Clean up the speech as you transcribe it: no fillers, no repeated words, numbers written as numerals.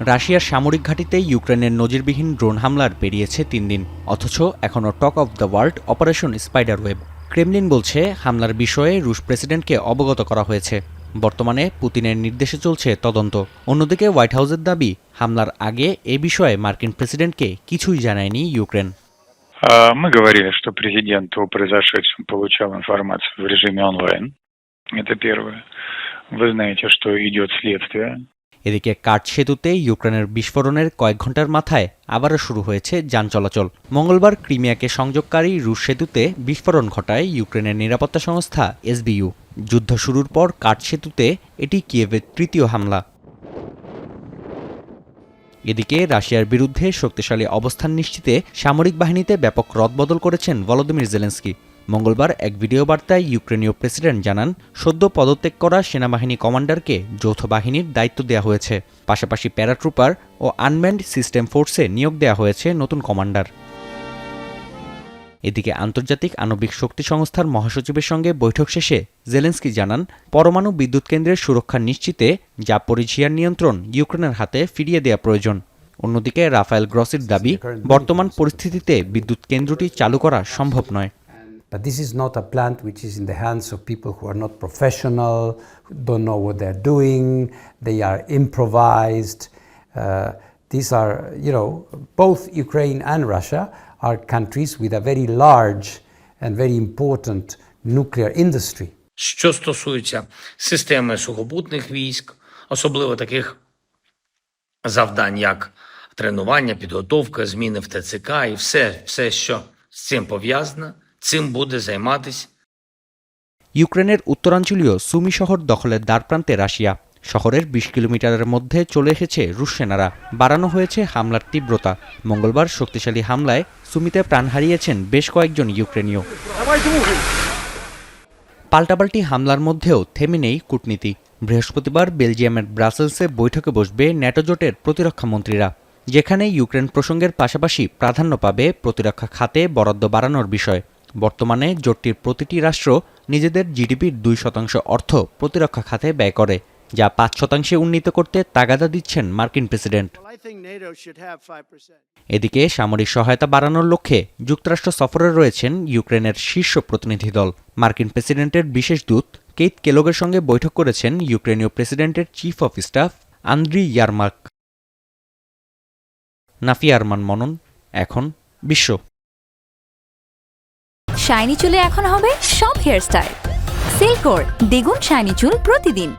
রাশিয়ার সামরিক ঘাঁটিতে ইউক্রেনের নজিরবিহীন ড্রোন হামলার পেরিয়েছে ৩ দিন, অথচ এখনও talk of the world operation spider web. Kremlin বলছে হামলার বিষয়ে রুশ প্রেসিডেন্টকে অবগত করা হয়েছে। বর্তমানে পুতিনের নির্দেশে চলছে তদন্ত। অন্যদিকে হোয়াইট হাউসের দাবি, হামলার আগে এ বিষয়ে মার্কিন প্রেসিডেন্টকে কিছুই জানায়নি ইউক্রেন। Мы говорили, что президент о произошедшем получал информацию в режиме онлайн. Это первое. Вы знаете, что идет следствие. এদিকে কার্চ সেতুতে ইউক্রেনের বিস্ফোরণের কয়েক ঘন্টার মাথায় আবারও শুরু হয়েছে যান চলাচল। মঙ্গলবার ক্রিমিয়াকে সংযোগকারী রুশ সেতুতে বিস্ফোরণ ঘটায় ইউক্রেনের নিরাপত্তা সংস্থা এসবিইউ। যুদ্ধ শুরুর পর কার্চ সেতুতে এটি কিয়েভের তৃতীয় হামলা। এদিকে রাশিয়ার বিরুদ্ধে শক্তিশালী অবস্থান নিশ্চিতে সামরিক বাহিনীতে ব্যাপক রদবদল করেছেন ভলোদিমির জেলেনস্কি। মঙ্গলবার এক ভিডিও বার্তায় ইউক্রেনীয় প্রেসিডেন্ট জানান, সদ্য পদত্যাগ করা সেনাবাহিনী কমান্ডারকে যৌথ বাহিনীর দায়িত্ব দেওয়া হয়েছে। পাশাপাশি প্যারাট্রুপার ও আনম্যান্ড সিস্টেম ফোর্সে নিয়োগ দেওয়া হয়েছে নতুন কমান্ডার। এদিকে আন্তর্জাতিক আণবিক শক্তি সংস্থার মহাসচিবের সঙ্গে বৈঠক শেষে জেলেনস্কি জানান, পরমাণু বিদ্যুৎ কেন্দ্রের সুরক্ষা নিশ্চিতে জাপোরিঝিয়ার নিয়ন্ত্রণ ইউক্রেনের হাতে ফিরিয়ে দেওয়া প্রয়োজন। অন্যদিকে রাফায়েল গ্রসির দাবি, বর্তমান পরিস্থিতিতে বিদ্যুৎ কেন্দ্রটি চালু করা সম্ভব নয়। But this is not a plant which is in the hands of people who are not professional, who don't know what they're doing, they are improvised. These are, both Ukraine and Russia are countries with a very large and very important nuclear industry. Що стосується системи сухопутних військ, особливо таких завдань, як тренування, підготовка, зміни в ТЦК і все, що з цим пов'язано, цим буде займатися. ইউক্রেনের উত্তরাঞ্চলীয় সুমি শহর দখলের দ্বারপ্রান্তে Russia. শহরের ২০ কিলোমিটারের মধ্যে চলে এসেছে রুশ সেনারা। বাড়ানো হয়েছে হামলার তীব্রতা। মঙ্গলবার শক্তিশালী হামলায় সুমিতে প্রাণ হারিয়েছেন বেশ কয়েকজন ইউক্রেনীয়। পাল্টাপাল্টি হামলার মধ্যেও থেমে নেই কূটনীতি। বৃহস্পতিবার বেলজিয়ামের ব্রাসেলসে বৈঠকে বসবে ন্যাটো জোটের প্রতিরক্ষা মন্ত্রীরা, যেখানে ইউক্রেন প্রসঙ্গের পাশাপাশি প্রাধান্য পাবে প্রতিরক্ষা খাতে বরাদ্দ বাড়ানোর বিষয়। বর্তমানে জোটটির প্রতিটি রাষ্ট্র নিজেদের জিডিপির ২% অর্থ প্রতিরক্ষা খাতে ব্যয় করে, যা ৫% উন্নীত করতে তাগাদা দিচ্ছেন মার্কিন প্রেসিডেন্ট। এদিকে সামরিক সহায়তা বাড়ানোর লক্ষ্যে যুক্তরাষ্ট্র সফরে রয়েছেন ইউক্রেনের শীর্ষ প্রতিনিধি দল। মার্কিন প্রেসিডেন্টের বিশেষ দূত কেইথ কেলগের সঙ্গে বৈঠক করেছেন ইউক্রেনীয় প্রেসিডেন্টের chief of staff Andriy Yermak. Nafia Arman মনন, এখন বিশ্ব। শাইনি চুলে এখন হবে সব হেয়ারস্টাইল। সিল্কোর দ্বিগুণ শাইনি চুল প্রতিদিন।